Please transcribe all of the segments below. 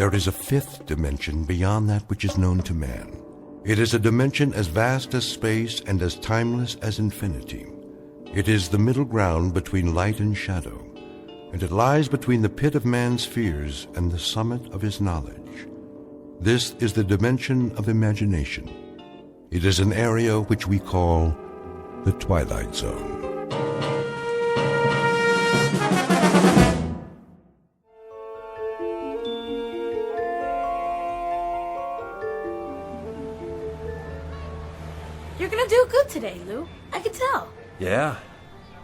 there is a fifth dimension beyond that which is known to man. It is a dimension as vast as space and as timeless as infinity. It is the middle ground between light and shadow, and it lies between the pit of man's fears and the summit of his knowledge. This is the dimension of imagination. It is an area which we call the Twilight Zone. You're gonna do good today, Lew. I can tell. Yeah?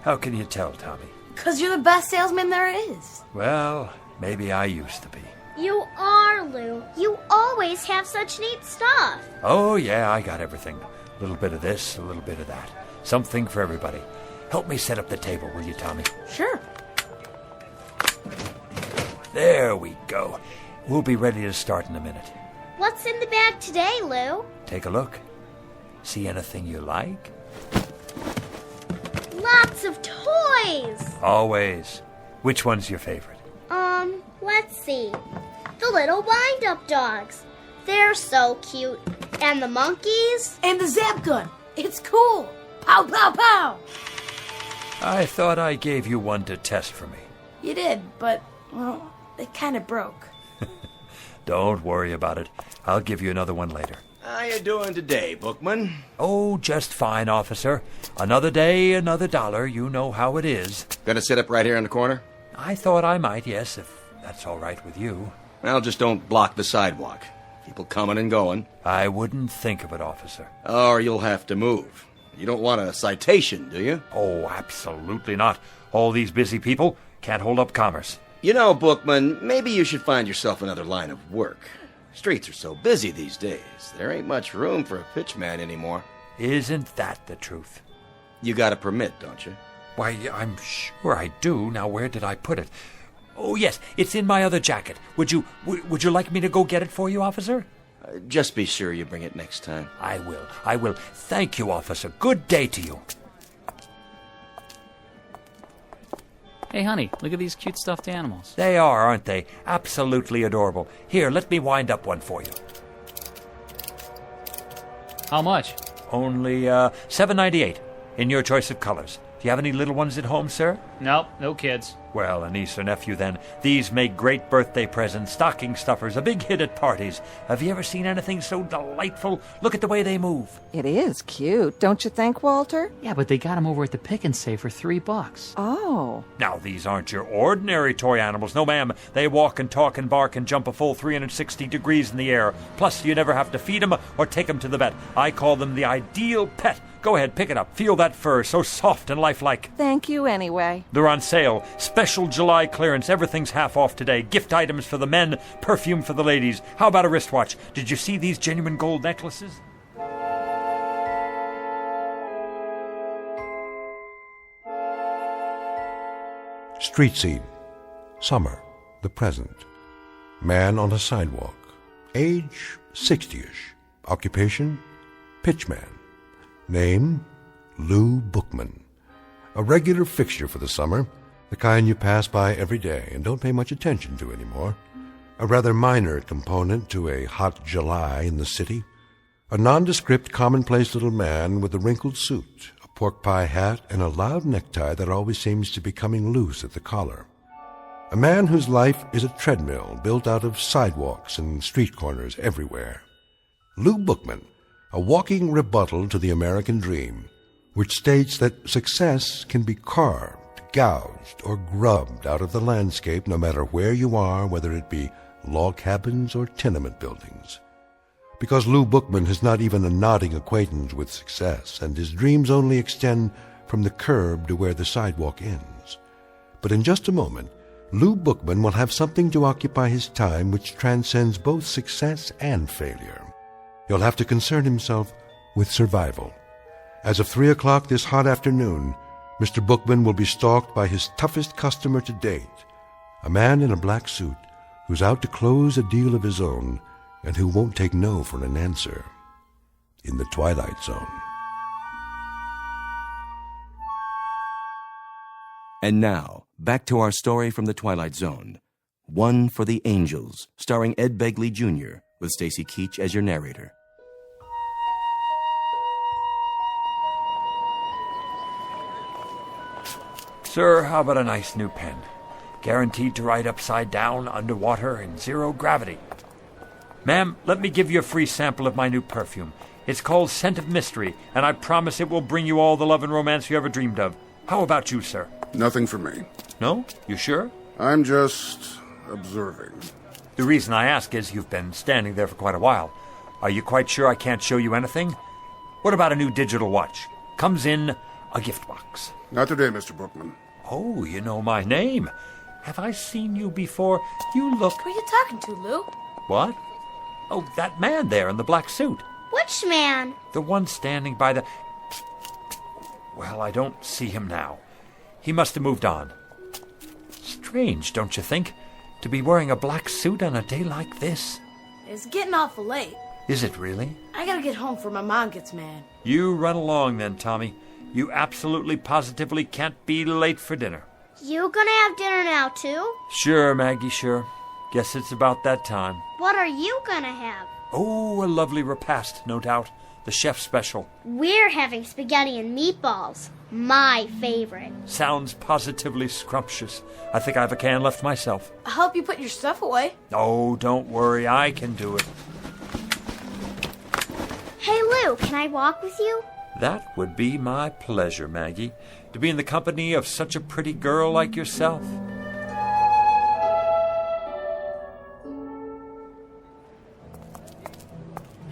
How can you tell, Tommy? 'Cause you're the best salesman there is. Well, maybe I used to be. You are, Lew. You always have such neat stuff. Oh, yeah, I got everything. A little bit of this, a little bit of that. Something for everybody. Help me set up the table, will you, Tommy? Sure. There we go. We'll be ready to start in a minute. What's in the bag today, Lew? Take a look. See anything you like? Lots of toys. Always. Which one's your favorite? Let's see. The little wind-up dogs. They're so cute. And the monkeys. And the zap gun. It's cool. Pow, pow, pow. I thought I gave you one to test for me. You did, but, well, it kind of broke. Don't worry about it. I'll give you another one later. How you doing today, Bookman? Oh, just fine, officer. Another day, another dollar. You know how it is. Gonna sit up right here in the corner? I thought I might, yes, if that's all right with you. Well, just don't block the sidewalk. People coming and going. I wouldn't think of it, officer. Or you'll have to move. You don't want a citation, do you? Oh, absolutely not. All these busy people can't hold up commerce. You know, Bookman, maybe you should find yourself another line of work. Streets are so busy these days. There ain't much room for a pitchman anymore. Isn't that the truth? You got a permit, don't you? Why, I'm sure I do. Now, where did I put it? Oh, yes, it's in my other jacket. Would you like me to go get it for you, officer? Just be sure you bring it next time. I will. Thank you, officer. Good day to you. Hey, honey, look at these cute stuffed animals. They are, aren't they? Absolutely adorable. Here, let me wind up one for you. How much? Only $7.98 in your choice of colors. Do you have any little ones at home, sir? Nope, no kids. Well, a niece or nephew, then. These make great birthday presents, stocking stuffers, a big hit at parties. Have you ever seen anything so delightful? Look at the way they move. It is cute, don't you think, Walter? Yeah, but they got them over at the Pick and Save for $3. Oh. Now, these aren't your ordinary toy animals. No, ma'am. They walk and talk and bark and jump a full 360 degrees in the air. Plus, you never have to feed them or take them to the vet. I call them the ideal pet. Go ahead, pick it up. Feel that fur, so soft and lifelike. Thank you anyway. They're on sale. Special July clearance. Everything's half off today. Gift items for the men, perfume for the ladies. How about a wristwatch? Did you see these genuine gold necklaces? Street scene. Summer. The present. Man on a sidewalk. Age 60-ish. Occupation pitchman. Name Lew Bookman. A regular fixture for the summer, the kind you pass by every day and don't pay much attention to anymore. A rather minor component to a hot July in the city. A nondescript, commonplace little man with a wrinkled suit, a pork pie hat, and a loud necktie that always seems to be coming loose at the collar. A man whose life is a treadmill built out of sidewalks and street corners everywhere. Lew Bookman, a walking rebuttal to the American dream, which states that success can be carved, gouged, or grubbed out of the landscape no matter where you are, whether it be log cabins or tenement buildings. Because Lew Bookman has not even a nodding acquaintance with success, and his dreams only extend from the curb to where the sidewalk ends. But in just a moment, Lew Bookman will have something to occupy his time which transcends both success and failure. He'll have to concern himself with survival. As of 3 o'clock this hot afternoon, Mr. Bookman will be stalked by his toughest customer to date, a man in a black suit who's out to close a deal of his own and who won't take no for an answer. In the Twilight Zone. And now, back to our story from the Twilight Zone. One for the Angels, starring Ed Begley Jr., with Stacy Keach as your narrator. Sir, how about a nice new pen? Guaranteed to write upside down, underwater, in zero gravity. Ma'am, let me give you a free sample of my new perfume. It's called Scent of Mystery, and I promise it will bring you all the love and romance you ever dreamed of. How about you, sir? Nothing for me. No? You sure? I'm just observing. The reason I ask is you've been standing there for quite a while. Are you quite sure I can't show you anything? What about a new digital watch? Comes in a gift box. Not today, Mr. Bookman. Oh, you know my name. Have I seen you before? You look... Who are you talking to, Lou? What? Oh, that man there in the black suit. Which man? The one standing by the... Well, I don't see him now. He must have moved on. Strange, don't you think? To be wearing a black suit on a day like this? It's getting awful late. Is it really? I gotta get home before my mom gets mad. You run along then, Tommy. You absolutely positively can't be late for dinner. You gonna have dinner now, too? Sure, Maggie, sure. Guess it's about that time. What are you gonna have? Oh, a lovely repast, no doubt. The chef's special. We're having spaghetti and meatballs. My favorite. Sounds positively scrumptious. I think I have a can left myself. I'll help you put your stuff away. Oh, don't worry. I can do it. Hey, Lou, can I walk with you? That would be my pleasure, Maggie, to be in the company of such a pretty girl like yourself.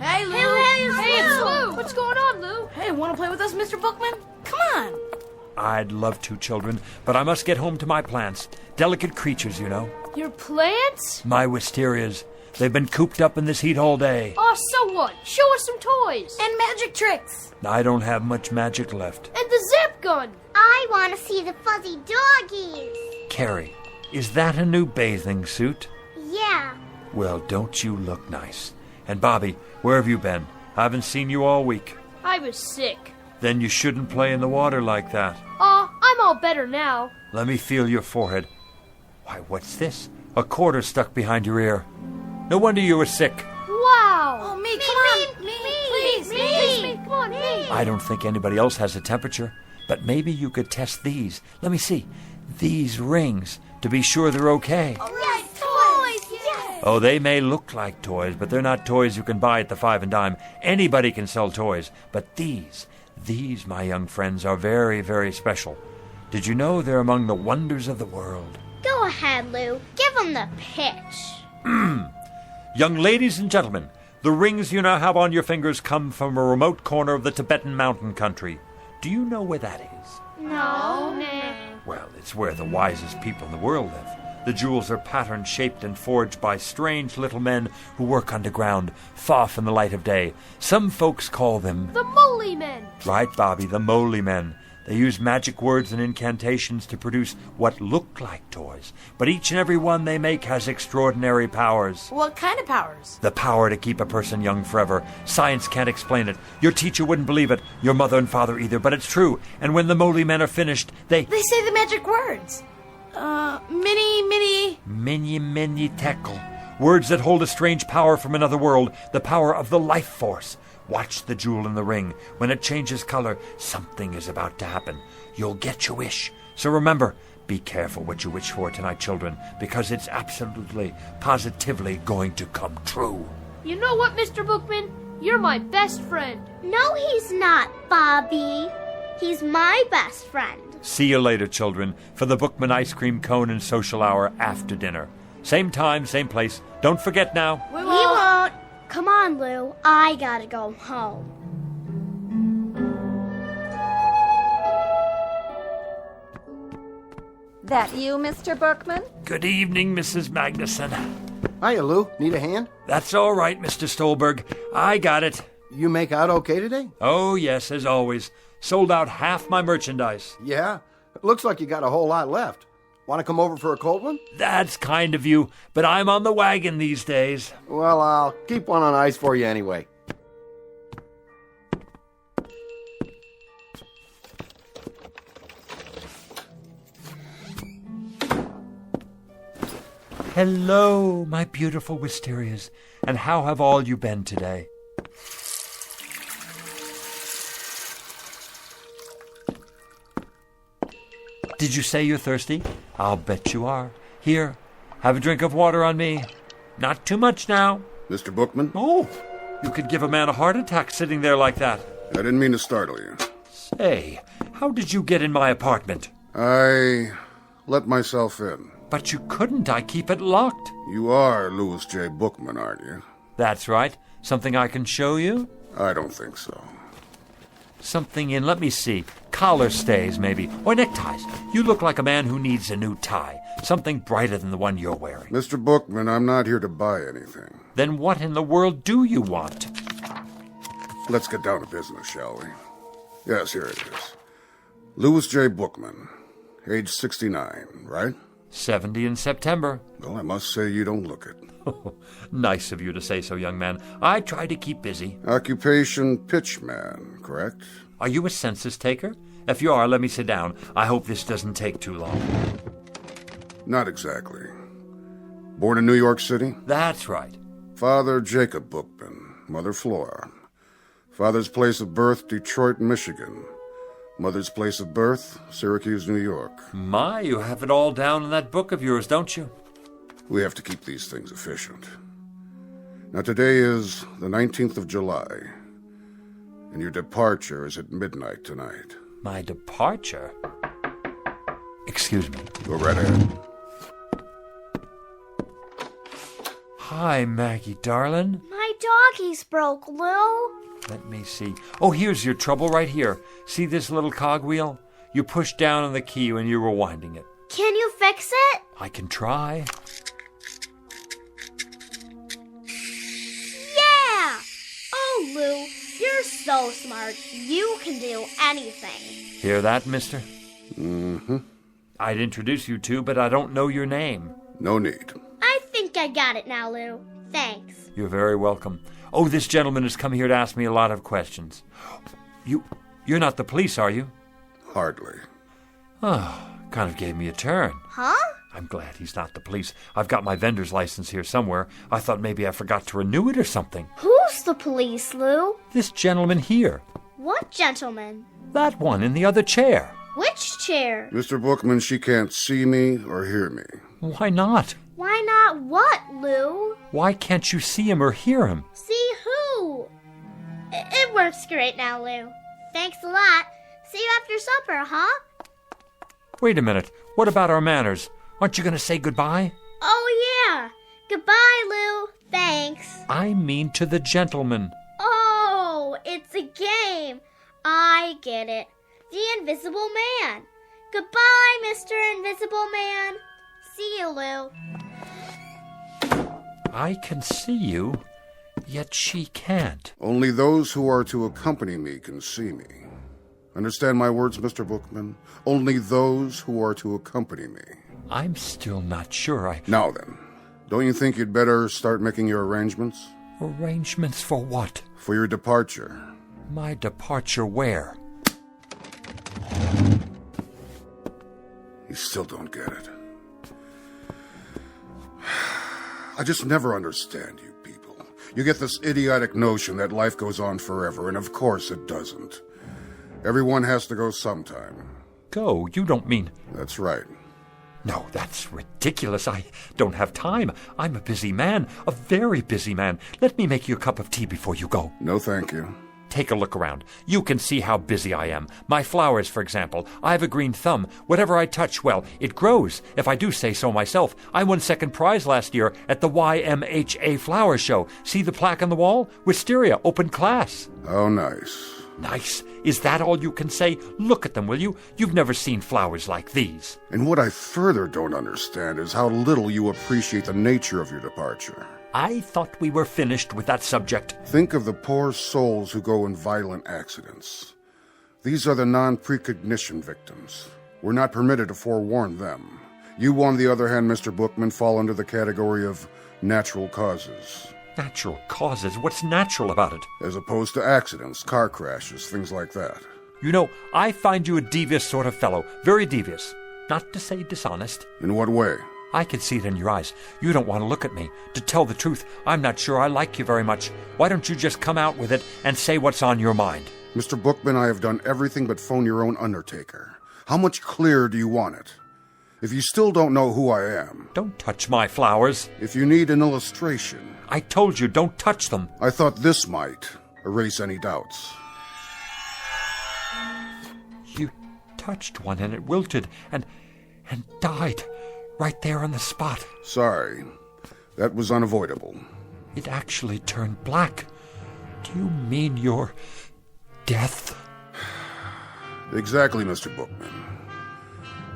Hey, Lou! Hey, it's Lou! Lou! What's going on, Lou? Hey, wanna play with us, Mr. Bookman? Come on! I'd love to, children, but I must get home to my plants. Delicate creatures, you know. Your plants? My wisterias. They've been cooped up in this heat all day. Oh, so what? Show us some toys. And magic tricks! I don't have much magic left. And the zap gun. I want to see the fuzzy doggies. Carrie, is that a new bathing suit? Yeah. Well, don't you look nice? And Bobby, where have you been? I haven't seen you all week. I was sick. Then you shouldn't play in the water like that. I'm all better now. Let me feel your forehead. Why, what's this? A quarter stuck behind your ear. No wonder you were sick. Wow. Oh, me, come on! Me. Come on, me. I don't think anybody else has a temperature, but maybe you could test these. Let me see. These rings, to be sure they're okay. Yes, toys! Yes! Oh, they may look like toys, but they're not toys you can buy at the 5 and dime. Anybody can sell toys, but these, my young friends, are very, very special. Did you know they're among the wonders of the world? Go ahead, Lou. Give them the pitch. Young ladies and gentlemen, the rings you now have on your fingers come from a remote corner of the Tibetan mountain country. Do you know where that is? No. Well, it's where the wisest people in the world live. The jewels are pattern-shaped and forged by strange little men who work underground, far from the light of day. Some folks call them... The Moly Men. Right, Bobby, the Moly Men. They use magic words and incantations to produce what look like toys, but each and every one they make has extraordinary powers. What kind of powers? The power to keep a person young forever. Science can't explain it. Your teacher wouldn't believe it, your mother and father either, but it's true. And when the Moly Men are finished, they say the magic words. Mini tekel. Words that hold a strange power from another world, the power of the life force. Watch the jewel in the ring. When it changes color, something is about to happen. You'll get your wish. So remember, be careful what you wish for tonight, children, because it's absolutely, positively going to come true. You know what, Mr. Bookman? You're my best friend. No, he's not, Bobby. He's my best friend. See you later, children, for the Bookman ice cream cone and social hour after dinner. Same time, same place. Don't forget now. We won't. Come on, Lou. I gotta go home. That you, Mr. Bookman? Good evening, Mrs. Magnuson. Hiya, Lou. Need a hand? That's all right, Mr. Stolberg. I got it. You make out okay today? Oh, yes, as always. Sold out half my merchandise. Yeah. Looks like you got a whole lot left. Want to come over for a cold one? That's kind of you, but I'm on the wagon these days. Well, I'll keep one on ice for you anyway. Hello, my beautiful wisterias. And how have all you been today? Did you say you're thirsty? I'll bet you are. Here, have a drink of water on me. Not too much now. Mr. Bookman? Oh, you could give a man a heart attack sitting there like that. I didn't mean to startle you. Say, how did you get in my apartment? I let myself in. But you couldn't. I keep it locked. You are Louis J. Bookman, aren't you? That's right. Something I can show you? I don't think so. Something in, let me see, collar stays maybe, or neckties. You look like a man who needs a new tie. Something brighter than the one you're wearing. Mr. Bookman, I'm not here to buy anything. Then what in the world do you want? Let's get down to business, shall we? Yes, here it is. Louis J. Bookman, age 69, right? 70 in September. Well, I must say you don't look it. Nice of you to say so, young man. I try to keep busy. Occupation pitchman, correct? Are you a census taker? If you are, let me sit down. I hope this doesn't take too long. Not exactly. Born in New York City? That's right. Father Jacob Bookman, mother Flora. Father's place of birth, Detroit, Michigan. Mother's place of birth, Syracuse, New York. My, you have it all down in that book of yours, don't you? We have to keep these things efficient. Now, today is the 19th of July, and your departure is at midnight tonight. My departure? Excuse me. Go right ahead. Hi, Maggie, darling. My doggies broke, Lou. Let me see. Oh, here's your trouble right here. See this little cogwheel? You push down on the key when you're rewinding it. Can you fix it? I can try. Yeah! Oh, Lou, you're so smart. You can do anything. Hear that, mister? Mm-hmm. I'd introduce you to, but I don't know your name. No need. I think I got it now, Lou. Thanks. You're very welcome. Oh, this gentleman has come here to ask me a lot of questions. You're not the police, are you? Hardly. Oh, kind of gave me a turn. Huh? I'm glad he's not the police. I've got my vendor's license here somewhere. I thought maybe I forgot to renew it or something. Who's the police, Lou? This gentleman here. What gentleman? That one in the other chair. Which chair? Mr. Bookman, she can't see me or hear me. Why not? Why not what, Lou? Why can't you see him or hear him? See who? It works great now, Lou. Thanks a lot. See you after supper, huh? Wait a minute. What about our manners? Aren't you going to say goodbye? Oh, yeah. Goodbye, Lou. Thanks. I mean to the gentleman. Oh, it's a game. I get it. The Invisible Man. Goodbye, Mr. Invisible Man. See you, Lou. I can see you, yet she can't. Only those who are to accompany me can see me. Understand my words, Mr. Bookman? Only those who are to accompany me. I'm still not sure Now then, don't you think you'd better start making your arrangements? Arrangements for what? For your departure. My departure where? You still don't get it. I just never understand you people. You get this idiotic notion that life goes on forever, and of course it doesn't. Everyone has to go sometime. Go? You don't mean... That's right. No, that's ridiculous. I don't have time. I'm a busy man, a very busy man. Let me make you a cup of tea before you go. No, thank you. Take a look around. You can see how busy I am. My flowers, for example. I have a green thumb. Whatever I touch, well, it grows, if I do say so myself. I won second prize last year at the YMHA Flower Show. See the plaque on the wall? Wisteria, open class. Oh, nice. Nice? Is that all you can say? Look at them, will you? You've never seen flowers like these. And what I further don't understand is how little you appreciate the nature of your departure. I thought we were finished with that subject. Think of the poor souls who go in violent accidents. These are the non-precognition victims. We're not permitted to forewarn them. You, on the other hand, Mr. Bookman, fall under the category of natural causes. Natural causes? What's natural about it? As opposed to accidents, car crashes, things like that. You know, I find you a devious sort of fellow. Very devious. Not to say dishonest. In what way? I can see it in your eyes. You don't want to look at me. To tell the truth, I'm not sure I like you very much. Why don't you just come out with it and say what's on your mind? Mr. Bookman, I have done everything but phone your own undertaker. How much clearer do you want it? If you still don't know who I am... Don't touch my flowers. If you need an illustration... I told you, don't touch them. I thought this might erase any doubts. You touched one and it wilted and died right there on the spot. Sorry. That was unavoidable. It actually turned black. Do you mean your death? Exactly, Mr. Bookman.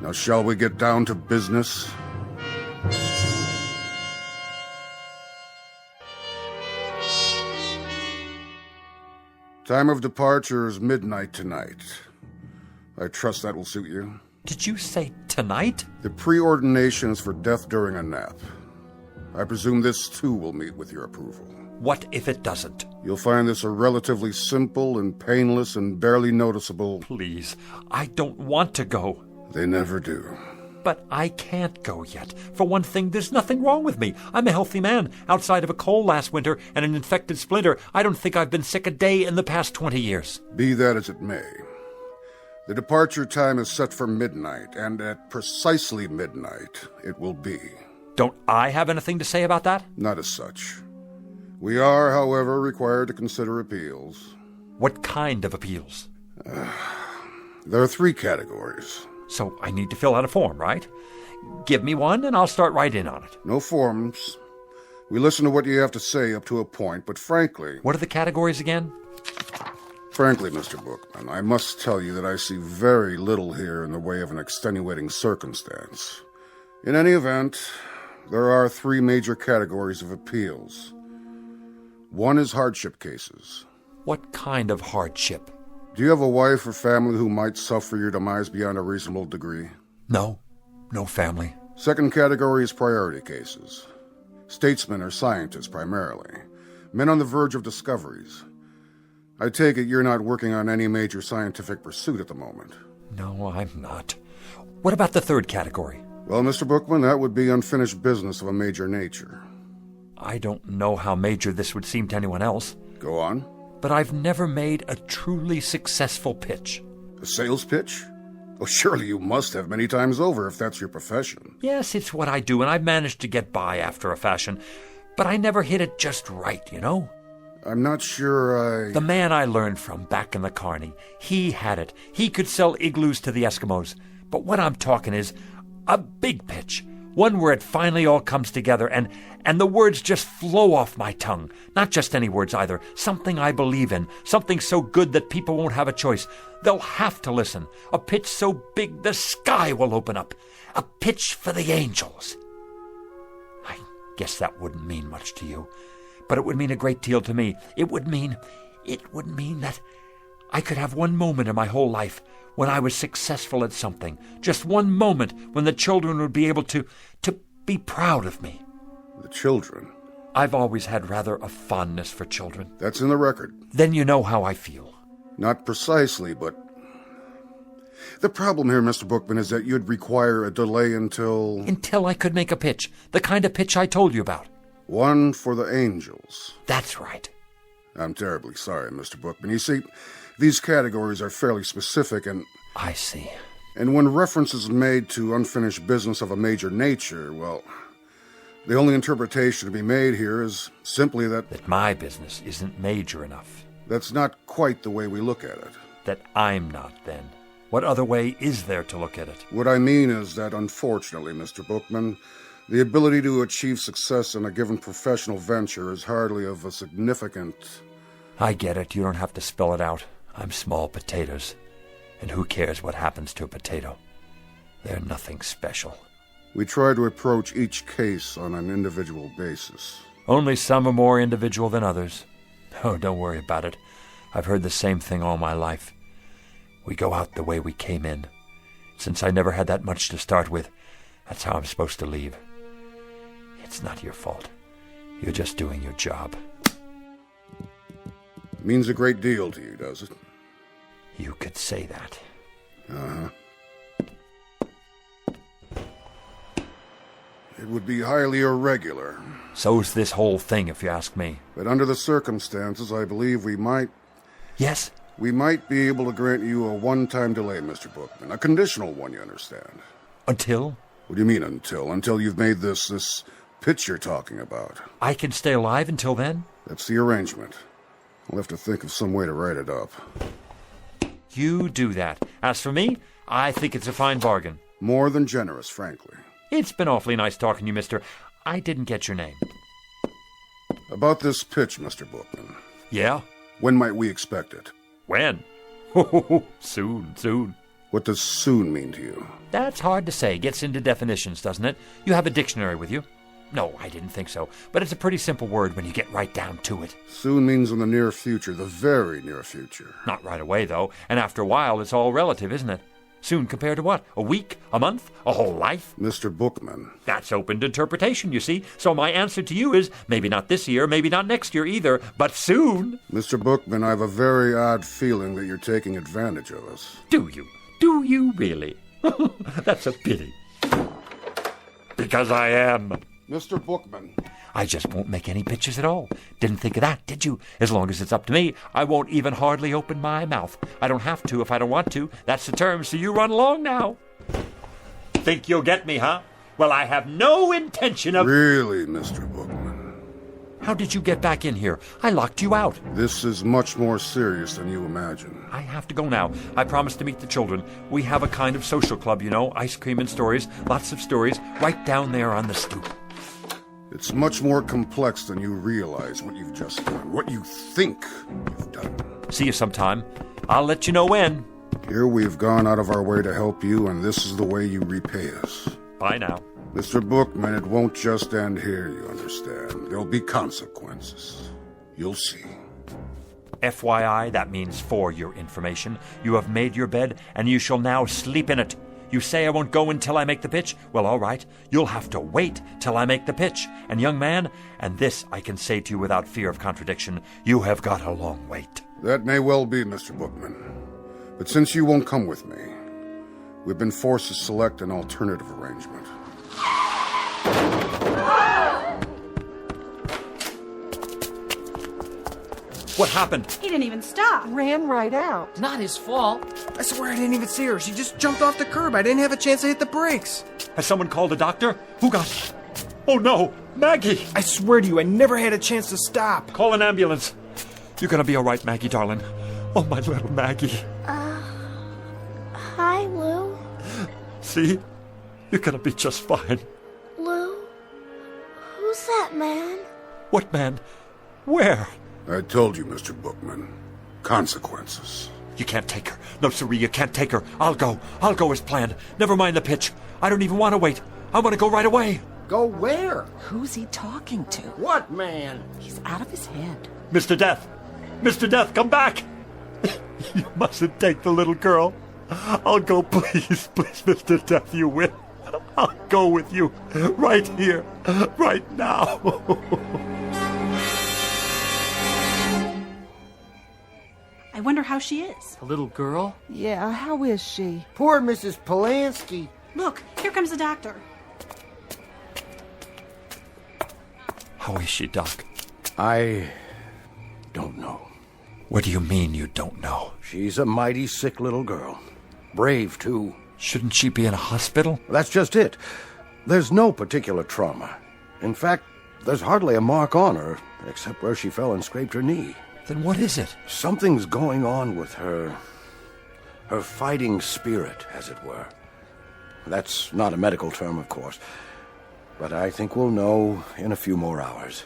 Now, shall we get down to business? Time of departure is midnight tonight. I trust that will suit you. Did you say tonight? The preordination is for death during a nap. I presume this, too, will meet with your approval. What if it doesn't? You'll find this a relatively simple and painless and barely noticeable... Please, I don't want to go. They never do. But I can't go yet. For one thing, there's nothing wrong with me. I'm a healthy man. Outside of a cold last winter and an infected splinter, I don't think I've been sick a day in the past 20 years. Be that as it may. The departure time is set for midnight, and at precisely midnight, it will be. Don't I have anything to say about that? Not as such. We are, however, required to consider appeals. What kind of appeals? There are 3 categories. So I need to fill out a form, right? Give me one and I'll start right in on it. No forms. We listen to what you have to say up to a point, but frankly... What are the categories again? Frankly, Mr. Bookman, I must tell you that I see very little here in the way of an extenuating circumstance. In any event, there are 3 major categories of appeals. One is hardship cases. What kind of hardship? Do you have a wife or family who might suffer your demise beyond a reasonable degree? No. No family. Second category is priority cases. Statesmen or scientists, primarily. Men on the verge of discoveries. I take it you're not working on any major scientific pursuit at the moment. No, I'm not. What about the third category? Well, Mr. Bookman, that would be unfinished business of a major nature. I don't know how major this would seem to anyone else. Go on. But I've never made a truly successful pitch. A sales pitch? Oh, surely you must have many times over if that's your profession. Yes, it's what I do, and I've managed to get by after a fashion. But I never hit it just right, you know? I'm not sure The man I learned from back in the Carney, he had it. He could sell igloos to the Eskimos. But what I'm talking is a big pitch. One where it finally all comes together and the words just flow off my tongue. Not just any words either. Something I believe in. Something so good that people won't have a choice. They'll have to listen. A pitch so big the sky will open up. A pitch for the angels. I guess that wouldn't mean much to you. But it would mean a great deal to me. It would mean that I could have one moment in my whole life when I was successful at something. Just one moment when the children would be able to be proud of me. The children? I've always had rather a fondness for children. That's in the record. Then you know how I feel. Not precisely, but... The problem here, Mr. Bookman, is that you'd require a delay until... Until I could make a pitch. The kind of pitch I told you about. One for the angels. That's right. I'm terribly sorry, Mr. Bookman. You see, these categories are fairly specific and... I see. And when reference is made to unfinished business of a major nature, well, the only interpretation to be made here is simply that... That my business isn't major enough. That's not quite the way we look at it. That I'm not, then. What other way is there to look at it? What I mean is that, unfortunately, Mr. Bookman, the ability to achieve success in a given professional venture is hardly of a significant... I get it. You don't have to spell it out. I'm small potatoes. And who cares what happens to a potato? They're nothing special. We try to approach each case on an individual basis. Only some are more individual than others. Oh, don't worry about it. I've heard the same thing all my life. We go out the way we came in. Since I never had that much to start with, that's how I'm supposed to leave. It's not your fault. You're just doing your job. Means a great deal to you, does it? You could say that. Uh-huh. It would be highly irregular. So's this whole thing, if you ask me. But under the circumstances, I believe we might... Yes? We might be able to grant you a one-time delay, Mr. Bookman. A conditional one, you understand. Until? What do you mean, until? Until you've made this pitch you're talking about. I can stay alive until then? That's the arrangement. I'll have to think of some way to write it up. You do that. As for me, I think it's a fine bargain. More than generous, frankly. It's been awfully nice talking to you, mister. I didn't get your name. About this pitch, Mr. Bookman. Yeah? When might we expect it? When? Soon. What does soon mean to you? That's hard to say. Gets into definitions, doesn't it? You have a dictionary with you? No, I didn't think so. But it's a pretty simple word when you get right down to it. Soon means in the near future, the very near future. Not right away, though. And after a while, it's all relative, isn't it? Soon compared to what? A week? A month? A whole life? Mr. Bookman. That's open to interpretation, you see. So my answer to you is maybe not this year, maybe not next year either, but soon. Mr. Bookman, I have a very odd feeling that you're taking advantage of us. Do you? Do you really? That's a pity. Because I am. Mr. Bookman. I just won't make any pitches at all. Didn't think of that, did you? As long as it's up to me, I won't even hardly open my mouth. I don't have to if I don't want to. That's the term, so you run along now. Think you'll get me, huh? Well, I have no intention of... Really, Mr. Bookman? How did you get back in here? I locked you out. This is much more serious than you imagine. I have to go now. I promised to meet the children. We have a kind of social club, you know. Ice cream and stories. Lots of stories. Right down there on the stoop. It's much more complex than you realize what you've just done. What you think you've done. See you sometime. I'll let you know when. Here we've gone out of our way to help you, and this is the way you repay us. Bye now. Mr. Bookman, it won't just end here, you understand. There'll be consequences. You'll see. FYI, that means for your information. You have made your bed, and you shall now sleep in it. You say I won't go until I make the pitch? Well, all right. You'll have to wait till I make the pitch. And young man, and this I can say to you without fear of contradiction, you have got a long wait. That may well be, Mr. Bookman. But since you won't come with me, we've been forced to select an alternative arrangement. What happened? He didn't even stop. Ran right out. Not his fault. I swear I didn't even see her. She just jumped off the curb. I didn't have a chance to hit the brakes. Has someone called a doctor? Who got... Oh, no! Maggie! I swear to you, I never had a chance to stop. Call an ambulance. You're gonna be all right, Maggie, darling. Oh, my little Maggie. Hi, Lou. See? You're gonna be just fine. Lou? Who's that man? What man? Where? I told you, Mr. Bookman. Consequences. You can't take her. No, siree, you can't take her. I'll go. I'll go as planned. Never mind the pitch. I don't even want to wait. I want to go right away. Go where? Who's he talking to? What man? He's out of his head. Mr. Death! Mr. Death, come back! You mustn't take the little girl. I'll go, please, please, Mr. Death, you will. I'll go with you. Right here. Right now. I wonder how she is. A little girl? Yeah, how is she? Poor Mrs. Polanski. Look, here comes the doctor. How is she, Doc? I don't know. What do you mean you don't know? She's a mighty sick little girl. Brave, too. Shouldn't she be in a hospital? That's just it. There's no particular trauma. In fact, there's hardly a mark on her, except where she fell and scraped her knee. Then what is it? Something's going on with her. Her fighting spirit, as it were. That's not a medical term, of course. But I think we'll know in a few more hours.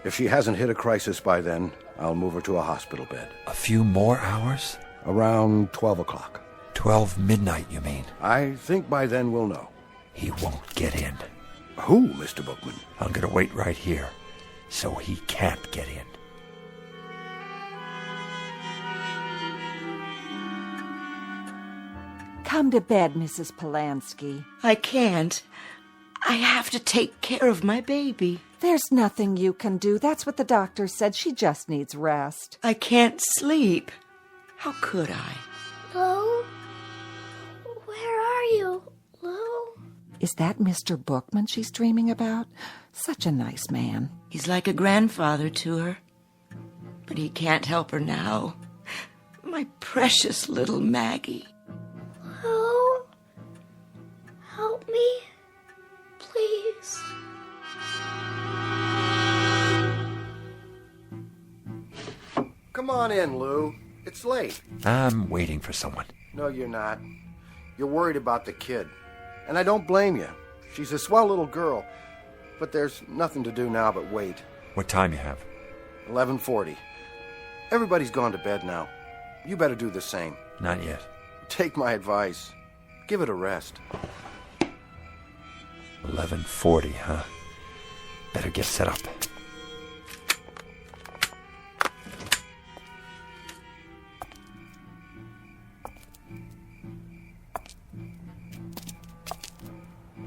If she hasn't hit a crisis by then, I'll move her to a hospital bed. A few more hours? Around 12 o'clock. 12 midnight, you mean? I think by then we'll know. He won't get in. Who, Mr. Bookman? I'm gonna wait right here, so he can't get in. Come to bed, Mrs. Polanski. I can't. I have to take care of my baby. There's nothing you can do. That's what the doctor said. She just needs rest. I can't sleep. How could I? Lou? Where are you, Lou? Is that Mr. Bookman she's dreaming about? Such a nice man. He's like a grandfather to her. But he can't help her now. My precious little Maggie. Oh, help me, please. Come on in, Lou. It's late. I'm waiting for someone. No, you're not. You're worried about the kid. And I don't blame you. She's a swell little girl. But there's nothing to do now but wait. What time you have? 11:40. Everybody's gone to bed now. You better do the same. Not yet. Take my advice. Give it a rest. 11:40, huh? Better get set up.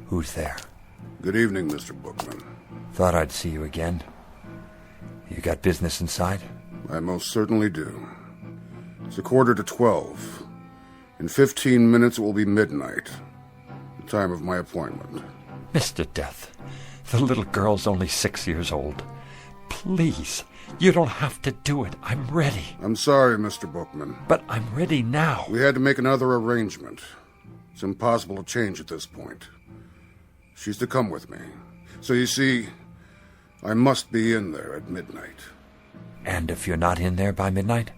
Who's there? Good evening, Mr. Bookman. Thought I'd see you again. You got business inside? I most certainly do. It's 11:45. In 15 minutes it will be midnight, the time of my appointment. Mr. Death, the little girl's only 6 years old. Please, you don't have to do it. I'm ready. I'm sorry, Mr. Bookman. But I'm ready now. We had to make another arrangement. It's impossible to change at this point. She's to come with me. So you see, I must be in there at midnight. And if you're not in there by midnight?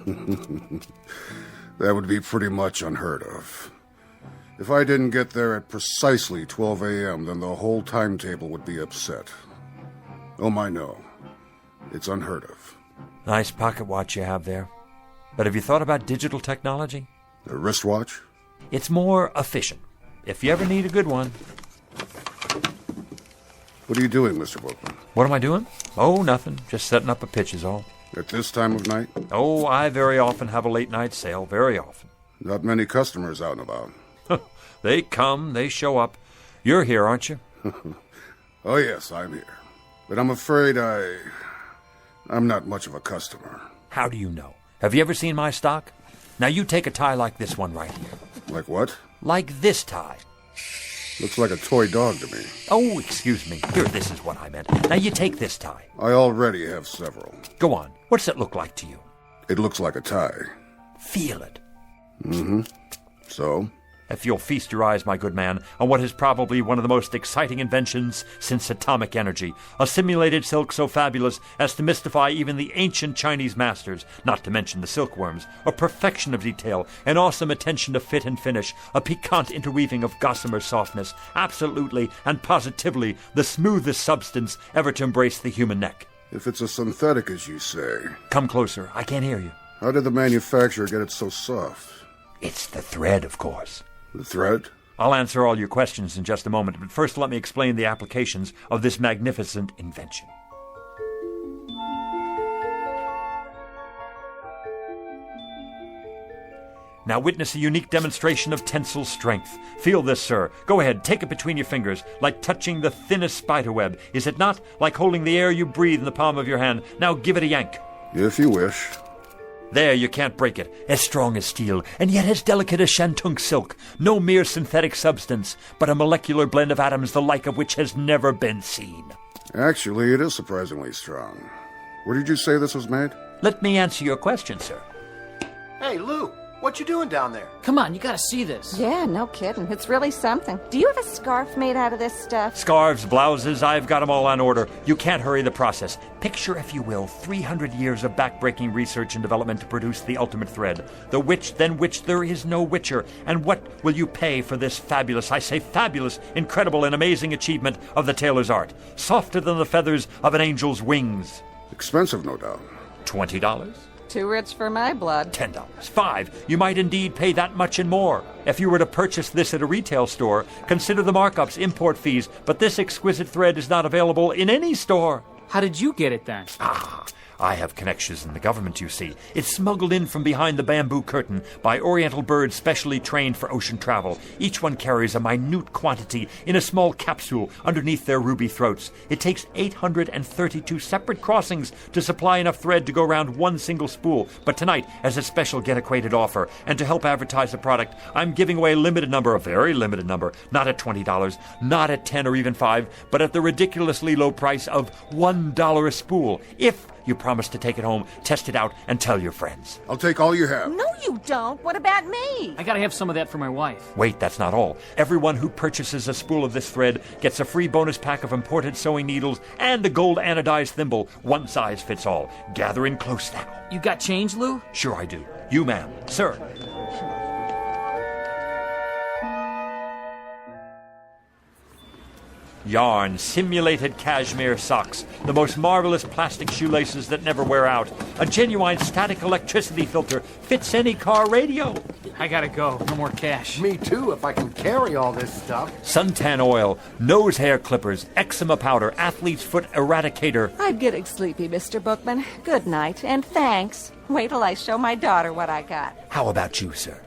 That would be pretty much unheard of. If I didn't get there at precisely 12 a.m., then the whole timetable would be upset. Oh, my, no. It's unheard of. Nice pocket watch you have there. But have you thought about digital technology? A wristwatch? It's more efficient, if you ever need a good one. What are you doing, Mr. Bookman? What am I doing? Oh, nothing. Just setting up a pitch is all. At this time of night? Oh, I very often have a late-night sale. Very often. Not many customers out and about. They come, they show up. You're here, aren't you? Oh, yes, I'm here. But I'm afraid I'm not much of a customer. How do you know? Have you ever seen my stock? Now you take a tie like this one right here. Like what? Like this tie. Looks like a toy dog to me. Oh, excuse me. Here, this is what I meant. Now you take this tie. I already have several. Go on. What's it look like to you? It looks like a tie. Feel it. Mm-hmm. So? If you'll feast your eyes, my good man, on what is probably one of the most exciting inventions since atomic energy, a simulated silk so fabulous as to mystify even the ancient Chinese masters, not to mention the silkworms, a perfection of detail, an awesome attention to fit and finish, a piquant interweaving of gossamer softness, absolutely and positively the smoothest substance ever to embrace the human neck. If it's a synthetic, as you say... Come closer. I can't hear you. How did the manufacturer get it so soft? It's the thread, of course. The thread? I'll answer all your questions in just a moment, but first let me explain the applications of this magnificent invention. Now witness a unique demonstration of tensile strength. Feel this, sir. Go ahead, take it between your fingers, like touching the thinnest spiderweb. Is it not? Like holding the air you breathe in the palm of your hand. Now give it a yank. If you wish. There, you can't break it. As strong as steel, and yet as delicate as shantung silk. No mere synthetic substance, but a molecular blend of atoms the like of which has never been seen. Actually, it is surprisingly strong. Where did you say this was made? Let me answer your question, sir. Hey, Lou, what you doing down there? Come on, you gotta see this. Yeah, no kidding. It's really something. Do you have a scarf made out of this stuff? Scarves, blouses, I've got them all on order. You can't hurry the process. Picture, if you will, 300 years of backbreaking research and development to produce the ultimate thread. The which, than which there is no witcher. And what will you pay for this fabulous, I say fabulous, incredible and amazing achievement of the tailor's art? Softer than the feathers of an angel's wings. Expensive, no doubt. $20? Too rich for my blood. $10. $5. You might indeed pay that much and more. If you were to purchase this at a retail store, consider the markups, import fees, but this exquisite thread is not available in any store. How did you get it then? I have connections in the government, you see. It's smuggled in from behind the bamboo curtain by Oriental birds specially trained for ocean travel. Each one carries a minute quantity in a small capsule underneath their ruby throats. It takes 832 separate crossings to supply enough thread to go around one single spool. But tonight, as a special get-acquainted offer, and to help advertise the product, I'm giving away a very limited number, not at $20, not at $10 or even $5, but at the ridiculously low price of $1 a spool. If you promise to take it home, test it out, and tell your friends. I'll take all you have. No, you don't. What about me? I gotta have some of that for my wife. Wait, that's not all. Everyone who purchases a spool of this thread gets a free bonus pack of imported sewing needles and a gold anodized thimble. One size fits all. Gather in close now. You got change, Lew? Sure I do. You, ma'am. Sir. Yarn, simulated cashmere socks, the most marvelous plastic shoelaces that never wear out, a genuine static electricity filter, fits any car radio. I gotta go. No more cash. Me too, if I can carry all this stuff. Suntan oil, nose hair clippers, eczema powder, athlete's foot eradicator. I'm getting sleepy, Mr. Bookman. Good night, and thanks. Wait till I show my daughter what I got. How about you, sir?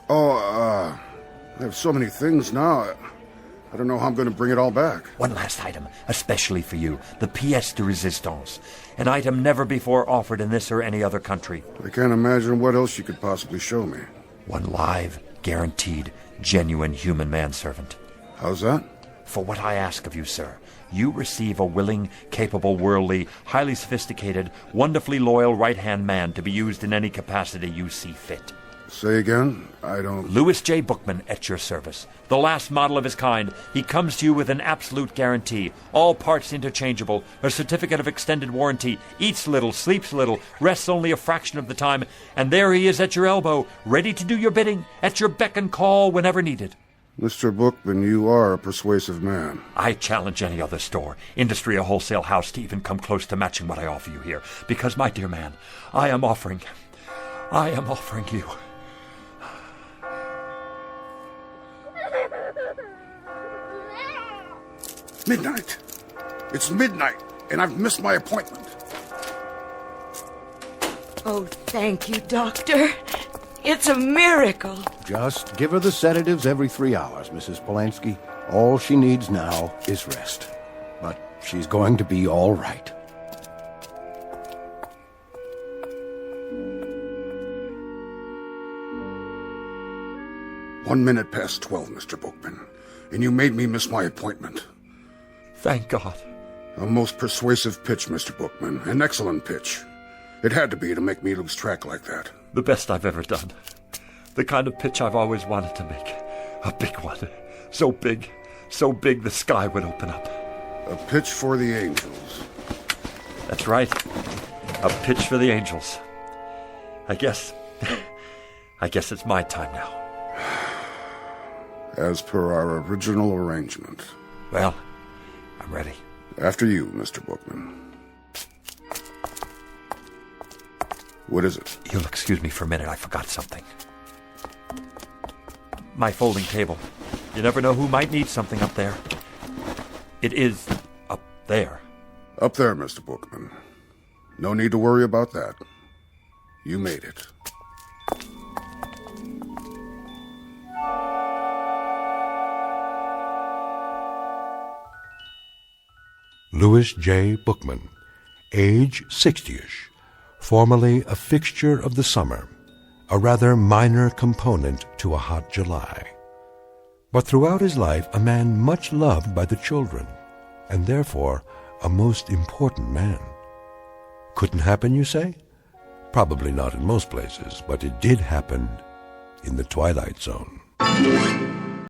I have so many things now. I don't know how I'm going to bring it all back. One last item, especially for you, the pièce de résistance, an item never before offered in this or any other country. I can't imagine what else you could possibly show me. One live, guaranteed, genuine human manservant. How's that? For what I ask of you, sir, you receive a willing, capable, worldly, highly sophisticated, wonderfully loyal right-hand man to be used in any capacity you see fit. Say again? I don't... Louis J. Bookman at your service. The last model of his kind. He comes to you with an absolute guarantee. All parts interchangeable. A certificate of extended warranty. Eats little, sleeps little, rests only a fraction of the time. And there he is at your elbow, ready to do your bidding, at your beck and call whenever needed. Mr. Bookman, you are a persuasive man. I challenge any other store, industry or wholesale house to even come close to matching what I offer you here. Because, my dear man, I am offering you... Midnight. It's midnight, and I've missed my appointment. Oh, thank you, Doctor. It's a miracle. Just give her the sedatives every 3 hours, Mrs. Polanski. All she needs now is rest. But she's going to be all right. One minute past 12, Mr. Bookman, and you made me miss my appointment. Thank God. A most persuasive pitch, Mr. Bookman. An excellent pitch. It had to be to make me lose track like that. The best I've ever done. The kind of pitch I've always wanted to make. A big one. So big the sky would open up. A pitch for the angels. That's right. A pitch for the angels. I guess it's my time now. As per our original arrangement. Well, I'm ready. After you, Mr. Bookman. What is it? You'll excuse me for a minute. I forgot something. My folding table. You never know who might need something up there. It is up there. Up there, Mr. Bookman. No need to worry about that. You made it. Louis J. Bookman, age 60-ish, formerly a fixture of the summer, a rather minor component to a hot July. But throughout his life, a man much loved by the children, and therefore a most important man. Couldn't happen, you say? Probably not in most places, but it did happen in the Twilight Zone.